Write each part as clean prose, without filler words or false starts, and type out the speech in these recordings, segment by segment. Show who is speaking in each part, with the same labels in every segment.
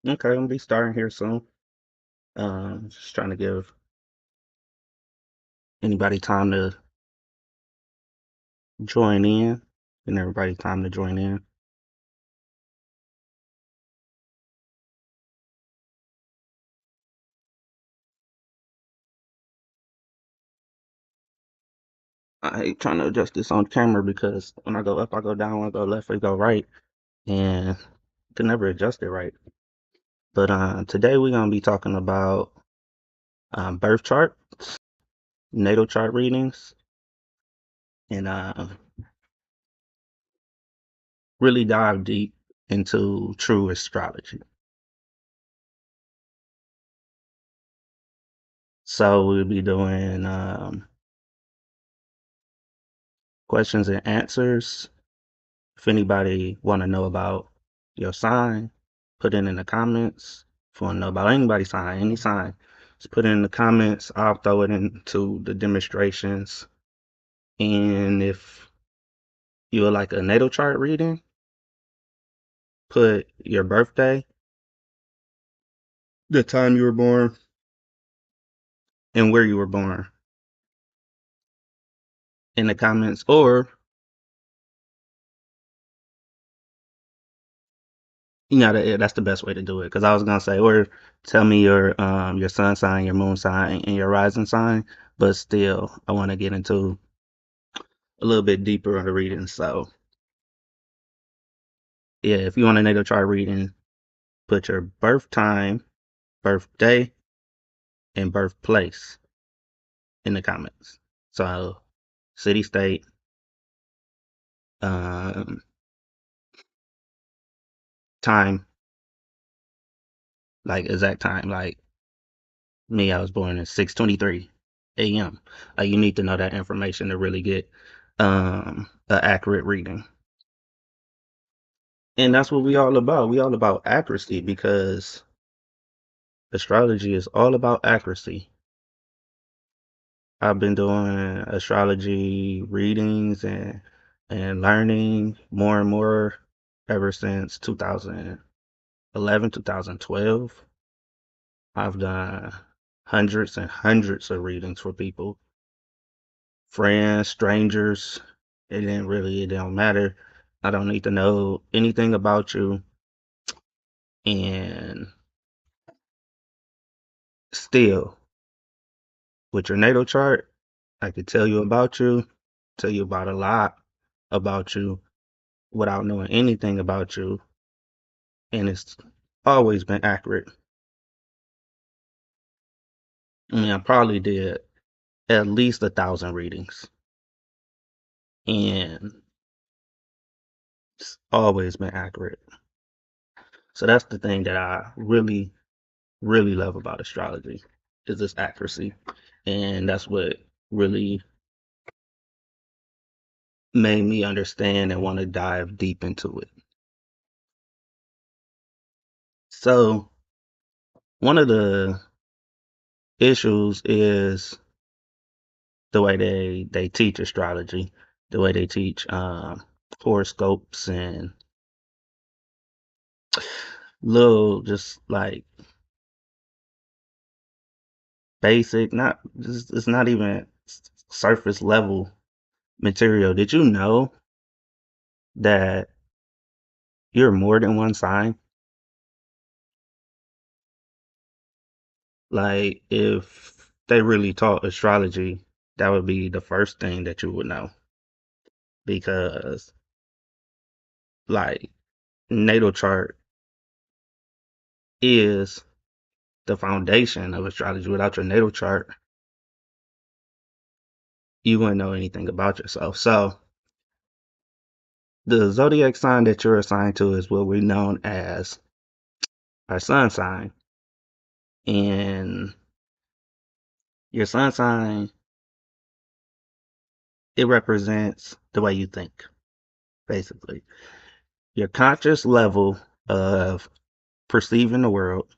Speaker 1: Okay, I'm gonna be starting here soon. Just trying to give anybody time to join in, and everybody time to join in. I hate trying to adjust this on camera because when I go up, I go down. When I go left, I go right, and can never adjust it right. But today we're gonna be talking about birth chart, natal chart readings, and really dive deep into true astrology. So we'll be doing questions and answers. If anybody want to know about your sign, put it in the comments. If you want to know about anybody's sign, any sign, just put it in the comments. I'll throw it into the demonstrations. And if you would like a natal chart reading, put your birthday, the time you were born, and where you were born in the comments. Or, that's the best way to do it. Because I was gonna say, or tell me your sun sign, your moon sign, and your rising sign. But still, I want to get into a little bit deeper on the reading. So yeah, if you want a natal chart reading, put your birth time, birthday, and birthplace in the comments. So city, state, um, time, like exact time. Like me, I was born at 6:23 a.m. You need to know that information to really get an accurate reading. And that's what we all about. We all about accuracy because astrology is all about accuracy. I've been doing astrology readings and learning more and more ever since 2011, 2012. I've done hundreds and hundreds of readings for people, friends, strangers. It don't matter. I don't need to know anything about you. And still, with your natal chart, I could tell you about you, tell you about a lot about you without knowing anything about you, and it's always been accurate. I mean, I probably did at least 1,000 readings, and it's always been accurate. So that's the thing that I really, really love about astrology is its accuracy, and that's what really made me understand and want to dive deep into it. So one of the issues is the way they teach astrology, the way they teach horoscopes and little just like basic, not just it's not even surface level material. Did you know that you're more than one sign? Like if they really taught astrology, that would be the first thing that you would know because like natal chart is the foundation of astrology. Without your natal chart, you wouldn't know anything about yourself. So the zodiac sign that you're assigned to is what we know as our sun sign. And your sun sign, it represents the way you think, basically. Your conscious level of perceiving the world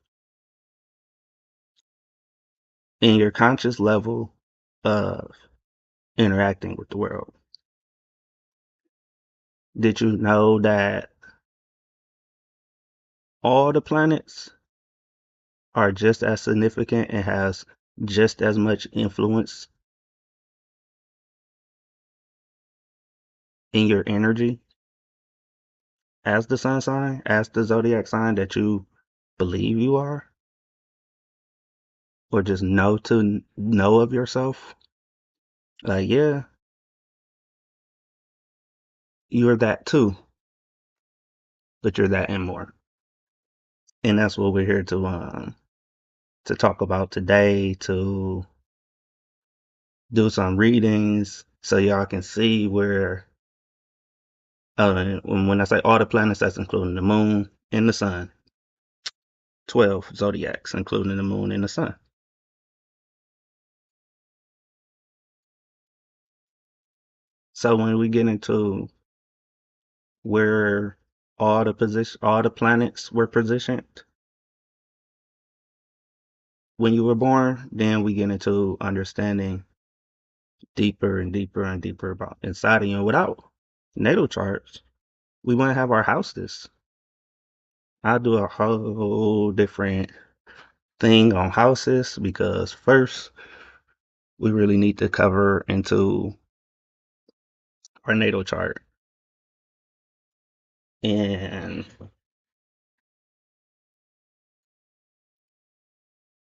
Speaker 1: and your conscious level of interacting with the world. Did you know that all the planets are just as significant and has just as much influence in your energy as the sun sign, as the zodiac sign that you believe you are, or just know of yourself. Like, yeah, you're that too, but you're that and more. And that's what we're here to talk about today, to do some readings so y'all can see where when I say all the planets, that's including the moon and the sun. 12 zodiacs, including the moon and the sun. So when we get into where all the planets were positioned when you were born, then we get into understanding deeper and deeper and deeper about inside of you. And without natal charts, we wouldn't have our houses. I'll do a whole different thing on houses because first we really need to cover into our natal chart. And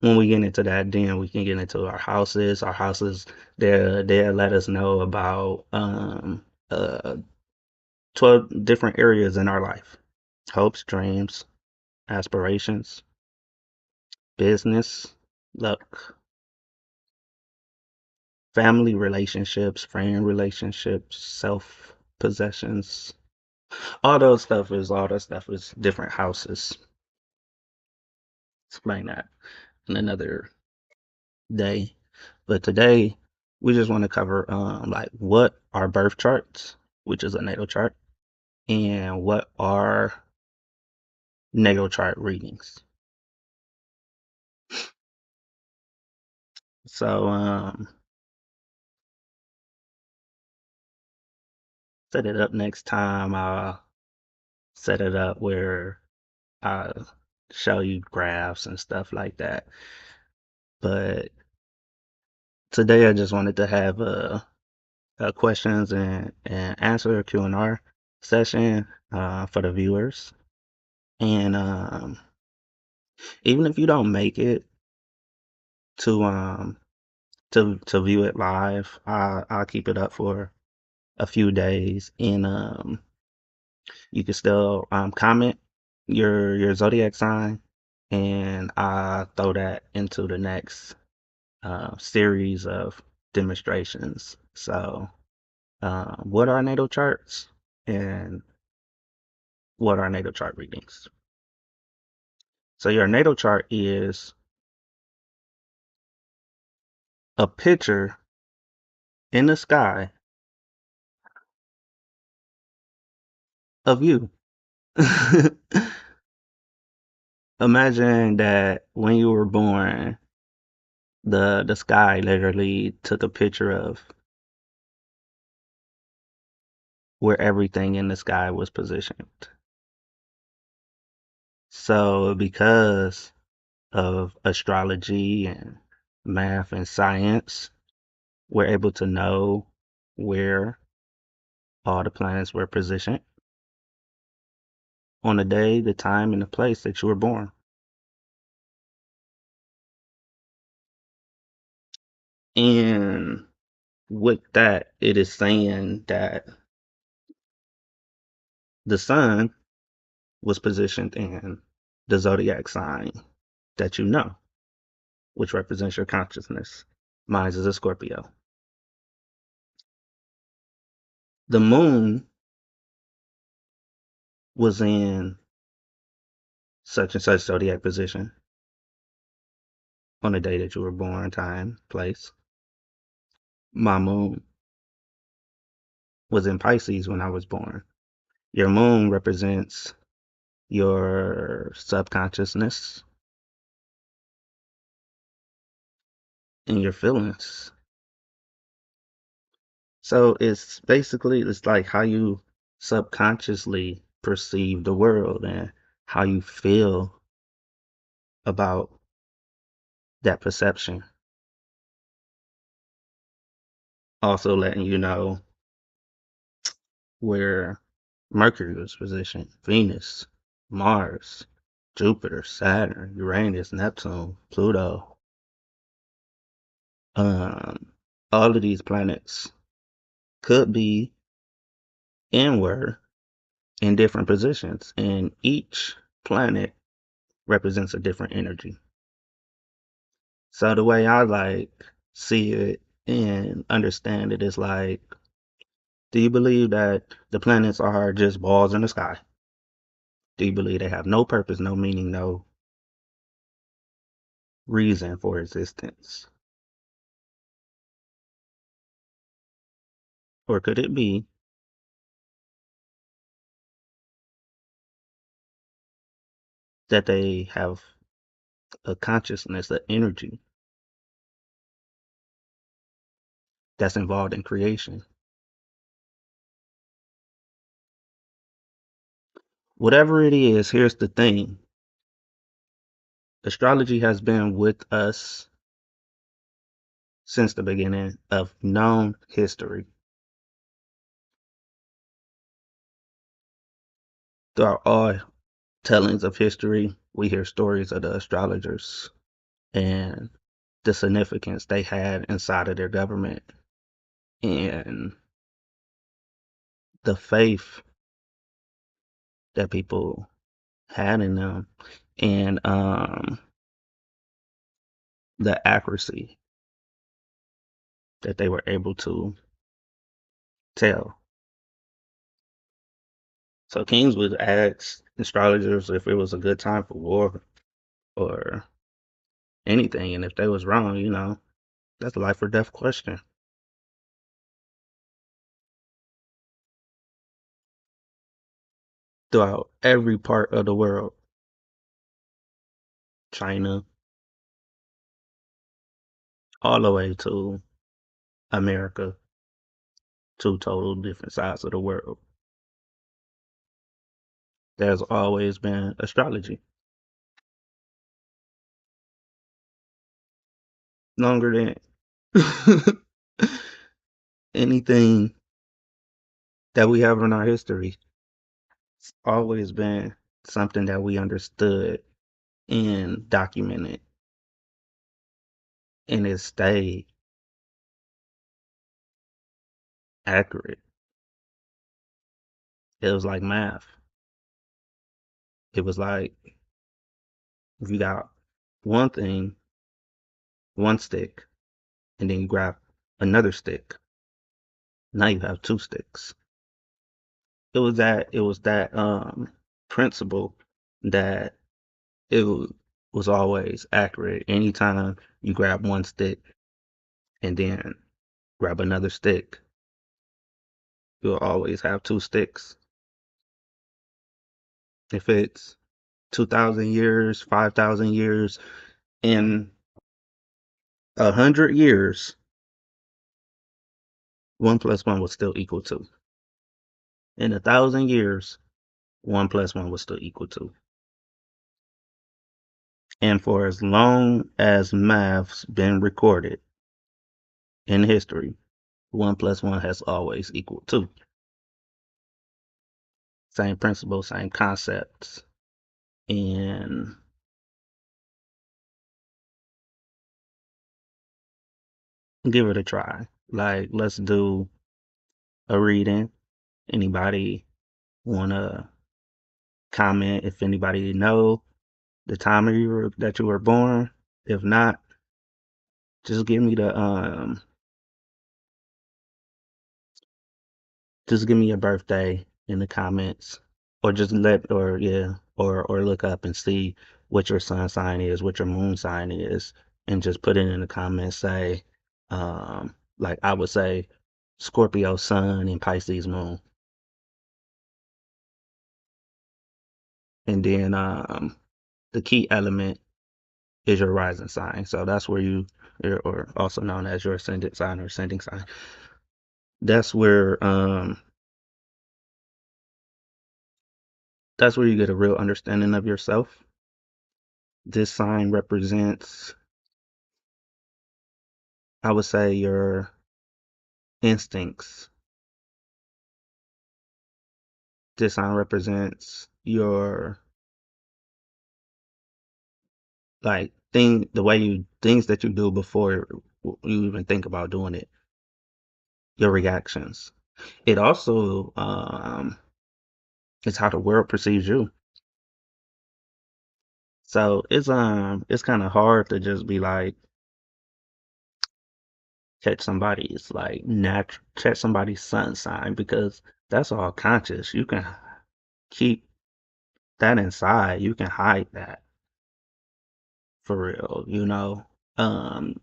Speaker 1: when we get into that, then we can get into our houses. Our houses, they'll let us know about 12 different areas in our life: hopes, dreams, aspirations, business, luck, family relationships, friend relationships, self possessions. All that stuff is different houses. Explain that in another day. But today we just want to cover like what are birth charts, which is a natal chart, and what are natal chart readings. So set it up next time. I'll set it up where I show you graphs and stuff like that. But today I just wanted to have a questions and answer Q&R session for the viewers. And even if you don't make it to to view it live, I'll keep it up for a few days, and you can still comment your zodiac sign, and I throw that into the next series of demonstrations. So, what are natal charts and what are natal chart readings? So, your natal chart is a picture in the sky of you. Imagine that when you were born, the sky literally took a picture of where everything in the sky was positioned. So, because of astrology and math and science, we're able to know where all the planets were positioned on the day, the time, and the place that you were born. And with that, it is saying that the sun was positioned in the zodiac sign that you know, which represents your consciousness. Mine is a Scorpio. The moon was in such and such zodiac position on the day that you were born, time, place. My moon was in Pisces when I was born. Your moon represents your subconsciousness and your feelings. So it's like how you subconsciously perceive the world and how you feel about that perception. Also letting you know where Mercury was positioned, Venus, Mars, Jupiter, Saturn, Uranus, Neptune, Pluto. Um, all of these planets could be and were in different positions, and each planet represents a different energy. So the way I see it and understand it is like, do you believe that the planets are just balls in the sky? Do you believe they have no purpose, no meaning, no reason for existence? Or could it be that they have a consciousness, an energy that's involved in creation? Whatever it is, here's the thing. Astrology has been with us since the beginning of known history. Throughout all tellings of history, we hear stories of the astrologers and the significance they had inside of their government and the faith that people had in them and the accuracy that they were able to tell. So kings would ask astrologers if it was a good time for war or anything, and if they was wrong, that's a life or death question. Throughout every part of the world, China, all the way to America, two total different sides of the world, there's always been astrology. Longer than anything that we have in our history, it's always been something that we understood and documented, and it stayed accurate. It was like math. It was like if you got one thing, one stick, and then you grab another stick, now you have two sticks. It was that principle that it was always accurate. Anytime you grab one stick and then grab another stick, you'll always have two sticks. If it's 2,000 years, 5,000 years, in 100 years, 1 plus 1 was still equal to. In 1,000 years, 1 plus 1 was still equal to. And for as long as math's been recorded in history, 1 plus 1 has always equaled 2. Same principle, same concepts. And give it a try. Like, let's do a reading. Anybody wanna comment if anybody know the time that you were born? If not, just give me the just give me your birthday in the comments, or just let or yeah, or look up and see what your sun sign is, what your moon sign is, and just put it in the comments. Say, like I would say, Scorpio sun and Pisces moon, and then the key element is your rising sign. So that's where or also known as your ascendant sign or ascending sign. That's where that's where you get a real understanding of yourself. This sign represents I would say your instincts. This sign represents your like the way you things that you do before you even think about doing it, your reactions. It also is how the world perceives you. So it's kind of hard to just be like catch somebody's sun sign because that's all conscious. You can keep that inside. You can hide that for real, you know. Um,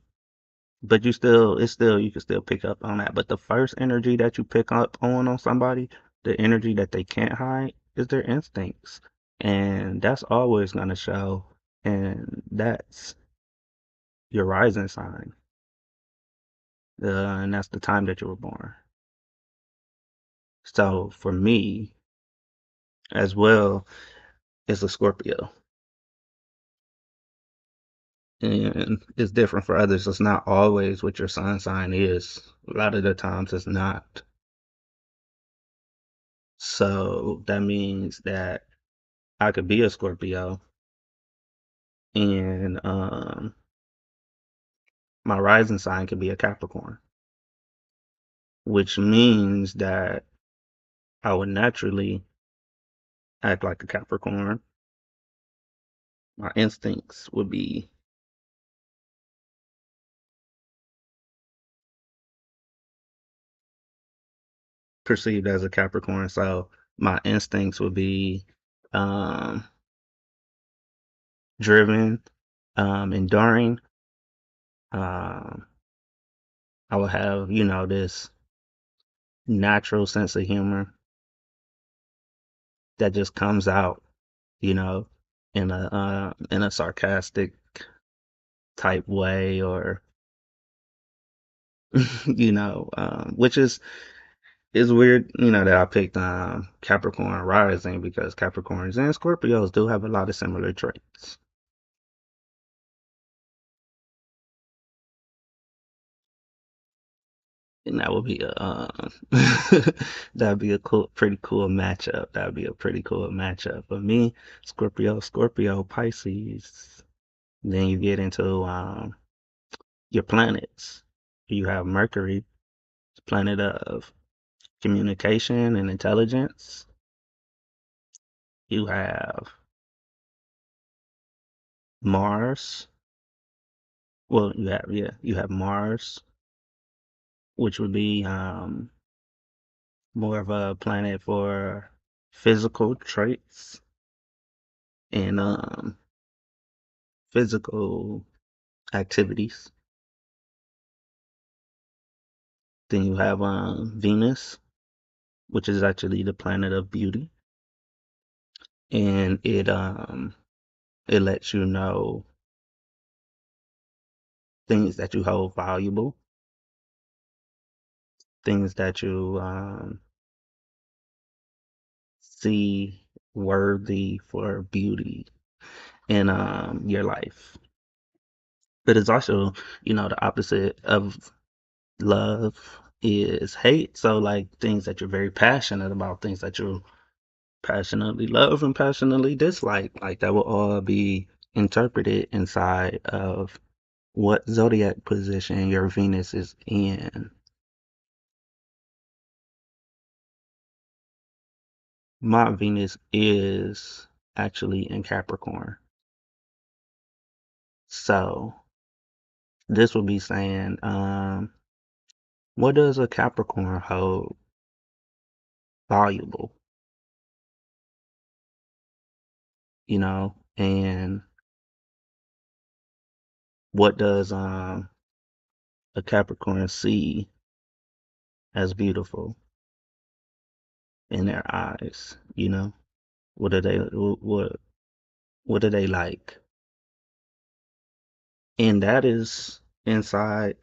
Speaker 1: but it's still you can still pick up on that. But the first energy that you pick up on somebody, the energy that they can't hide, is their instincts, and that's always gonna show, and that's your rising sign, and that's the time that you were born. So for me as well, it's a Scorpio, and it's different for others. It's not always what your sun sign is. A lot of the times, it's not. So that means that I could be a Scorpio and my rising sign could be a Capricorn, which means that I would naturally act like a Capricorn. My instincts would be perceived as a Capricorn, so my instincts would be um, driven, enduring. Um, I would have, this natural sense of humor that just comes out, you know, in a sarcastic type way, or which is weird, that I picked Capricorn rising because Capricorns and Scorpios do have a lot of similar traits, and that would be a that'd be a pretty cool matchup. That'd be a pretty cool matchup. But me, Scorpio, Pisces. Then you get into your planets. You have Mercury, planet of communication and intelligence. You have Mars. Well, you have Mars, which would be more of a planet for physical traits and physical activities. Then you have Venus, which is actually the planet of beauty, and it lets you know things that you hold valuable, things that you see worthy for beauty in your life. But it's also, the opposite of love is hate. So like things that you're very passionate about, things that you passionately love and passionately dislike, like that will all be interpreted inside of what zodiac position your Venus is in. My Venus is actually in Capricorn. So this would be saying, what does a Capricorn hold valuable, and what does a Capricorn see as beautiful in their eyes, What do they what do they like? And that is inside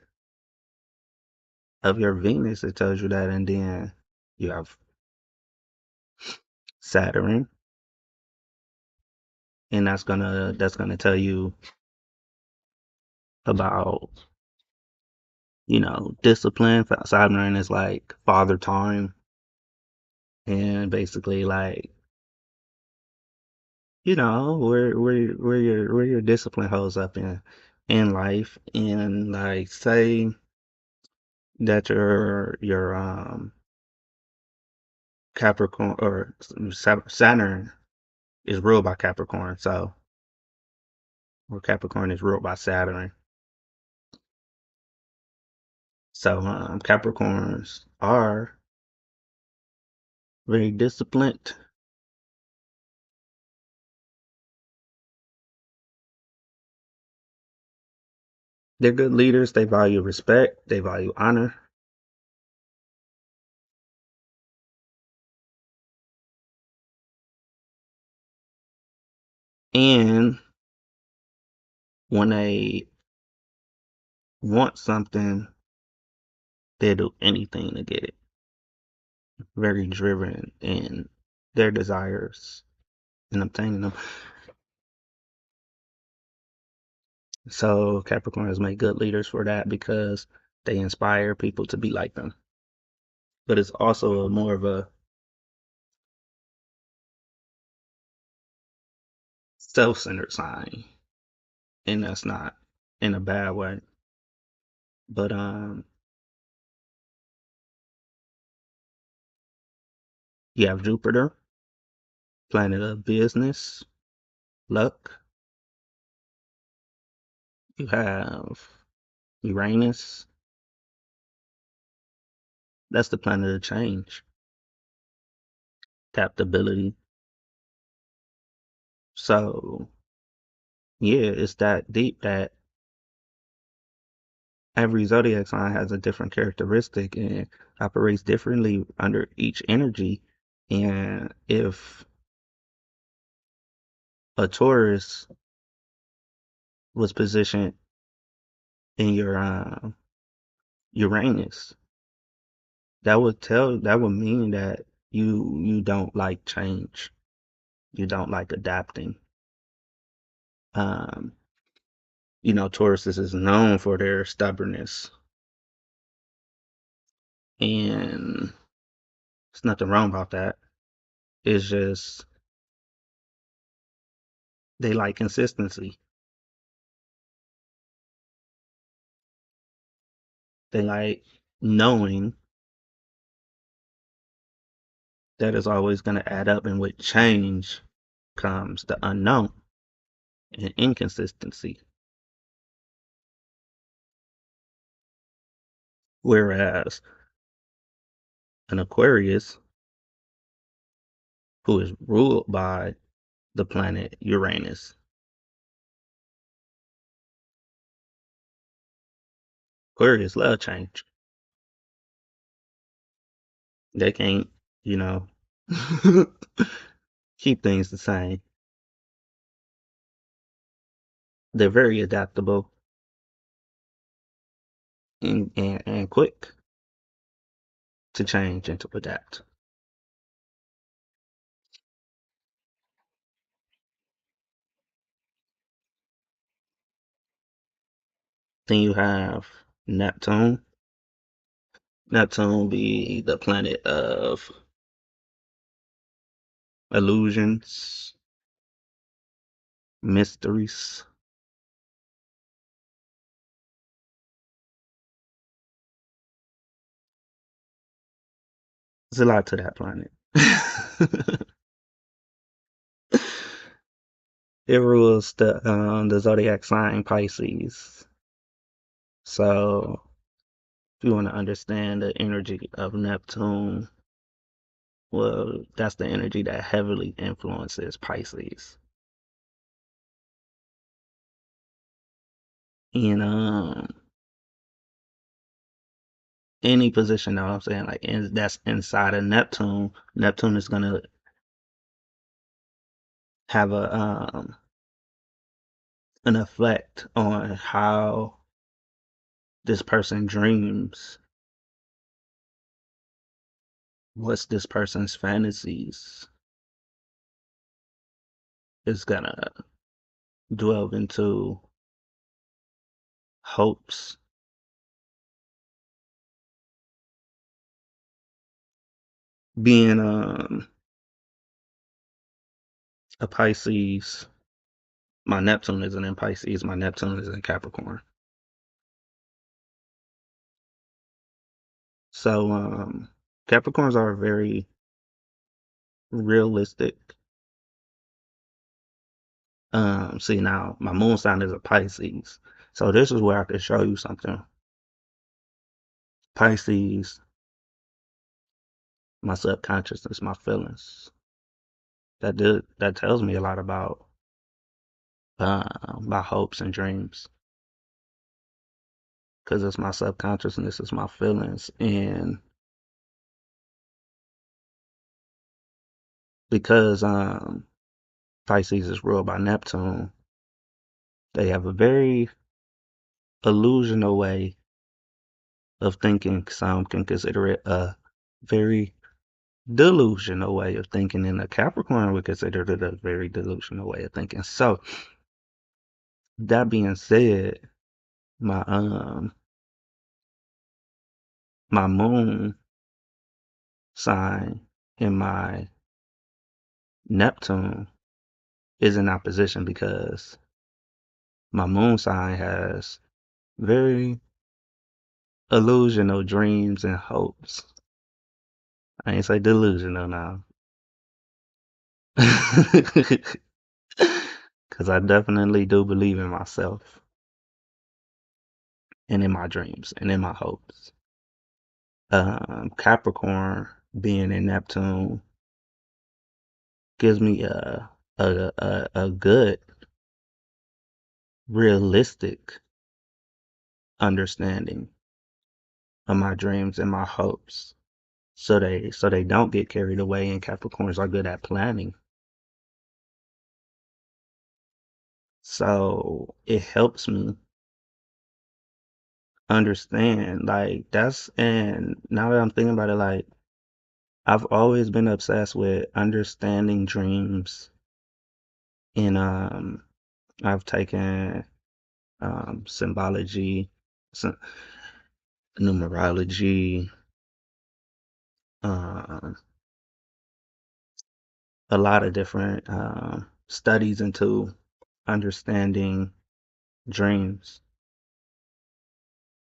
Speaker 1: of your Venus. It tells you that, and then you have Saturn, and that's gonna tell you about discipline. Saturn is like father time, and basically like where your discipline holds up in life, and like say that your Capricorn or Saturn is ruled by Capricorn, so or Capricorn is ruled by Saturn. So Capricorns are very disciplined. They're good leaders. They value respect. They value honor. And when they want something, they do anything to get it. Very driven in their desires and obtaining them. So Capricorns make good leaders for that because they inspire people to be like them. But it's also more of a self-centered sign, and that's not in a bad way. But you have Jupiter, planet of business, luck. You have Uranus, that's the planet of change, adaptability. So yeah, it's that deep that every zodiac sign has a different characteristic and operates differently under each energy. And if a Taurus was positioned in your Uranus, that would mean that you don't like change. You don't like adapting. Um, Taurus is known for their stubbornness, and there's nothing wrong about that. It's just they like consistency. They like knowing that it's always going to add up, and with change comes the unknown and inconsistency. Whereas an Aquarius, who is ruled by the planet Uranus, Aquarius love change. They can't, you know, keep things the same. They're very adaptable and quick to change and to adapt. Then you have Neptune. Neptune be the planet of illusions, mysteries. There's a lot to that planet. It rules the zodiac sign Pisces. So if you want to understand the energy of Neptune, well, that's the energy that heavily influences Pisces. And any position that I'm saying, like that's inside of Neptune, Neptune is gonna have a an effect on how this person dreams. What's this person's fantasies? Is gonna delve into hopes being a Pisces, my Neptune isn't in Pisces, my Neptune is in Capricorn. So Capricorns are very realistic. See now my moon sign is a Pisces. So this is where I can show you something. Pisces, my subconsciousness, my feelings. That tells me a lot about my hopes and dreams. Because it's my subconsciousness, it's my feelings. And because Pisces is ruled by Neptune, they have a very illusional way of thinking. Some can consider it a very delusional way of thinking, and a Capricorn would consider it a very delusional way of thinking. So that being said, my my moon sign in my Neptune is in opposition because my moon sign has very illusional dreams and hopes. I ain't say delusional now. Because I definitely do believe in myself and in my dreams and in my hopes. Capricorn being in Neptune gives me a good, realistic understanding of my dreams and my hopes. So they don't get carried away, and Capricorns are good at planning. So it helps me understand, like, that's, and now that I'm thinking about it, like, I've always been obsessed with understanding dreams, and I've taken symbology, sy- numerology, um a lot of different studies into understanding dreams.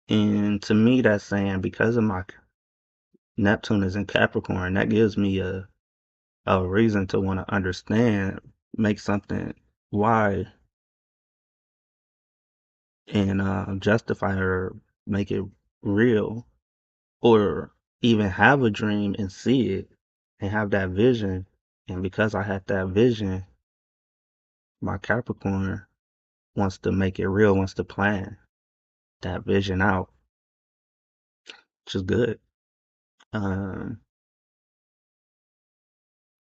Speaker 1: And to me, that's saying because of my Neptune is in Capricorn, that gives me a reason to want to understand, make something, why, and justify or make it real, or even have a dream and see it and have that vision. And because I had that vision, my Capricorn wants to make it real, wants to plan that vision out, which is good. Um,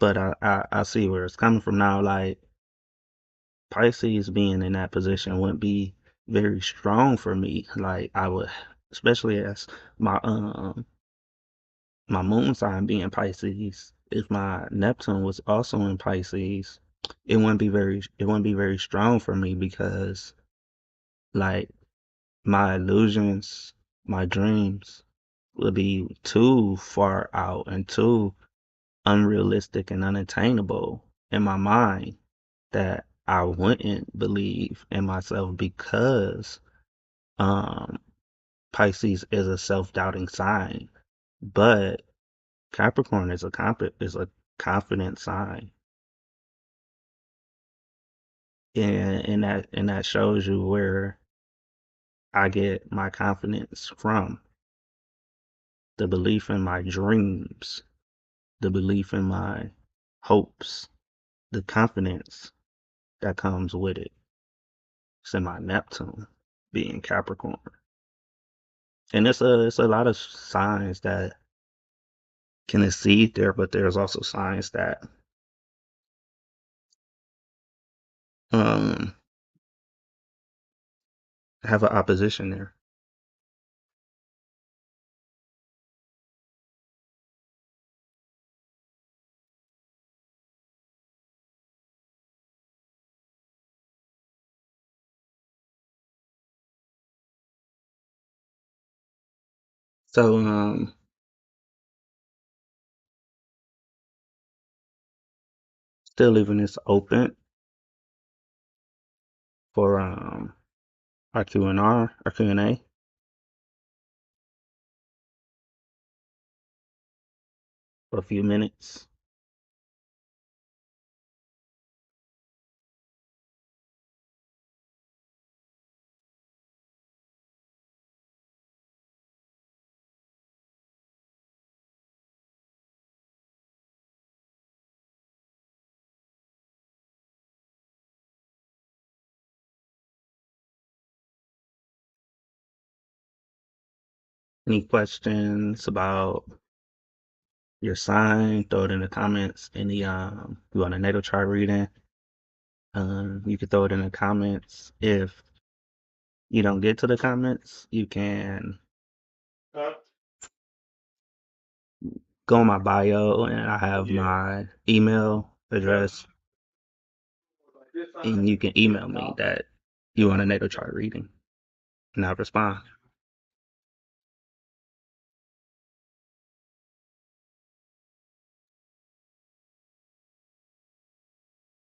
Speaker 1: but I see where it's coming from now. Like Pisces being in that position wouldn't be very strong for me. Like I would, especially as my my moon sign being Pisces. If my Neptune was also in Pisces, it wouldn't be very strong for me because like my illusions, my dreams would be too far out and too unrealistic and unattainable in my mind that I wouldn't believe in myself because um Pisces is a self-doubting sign, but Capricorn is a confident sign. And that shows you where I get my confidence from. The belief in my dreams, the belief in my hopes, the confidence that comes with it. It's in my Neptune being Capricorn. And it's a lot of signs that can exceed there, but there's also signs that um have an opposition there. So still leaving this open for our Q&R, our Q&A. For a few minutes. Any questions about your sign? Throw it in the comments. Any you want a natal chart reading? You can throw it in the comments. If you don't get to the comments, you can go on my bio and I have my email address, and you can email me that you want a natal chart reading, and I'll respond.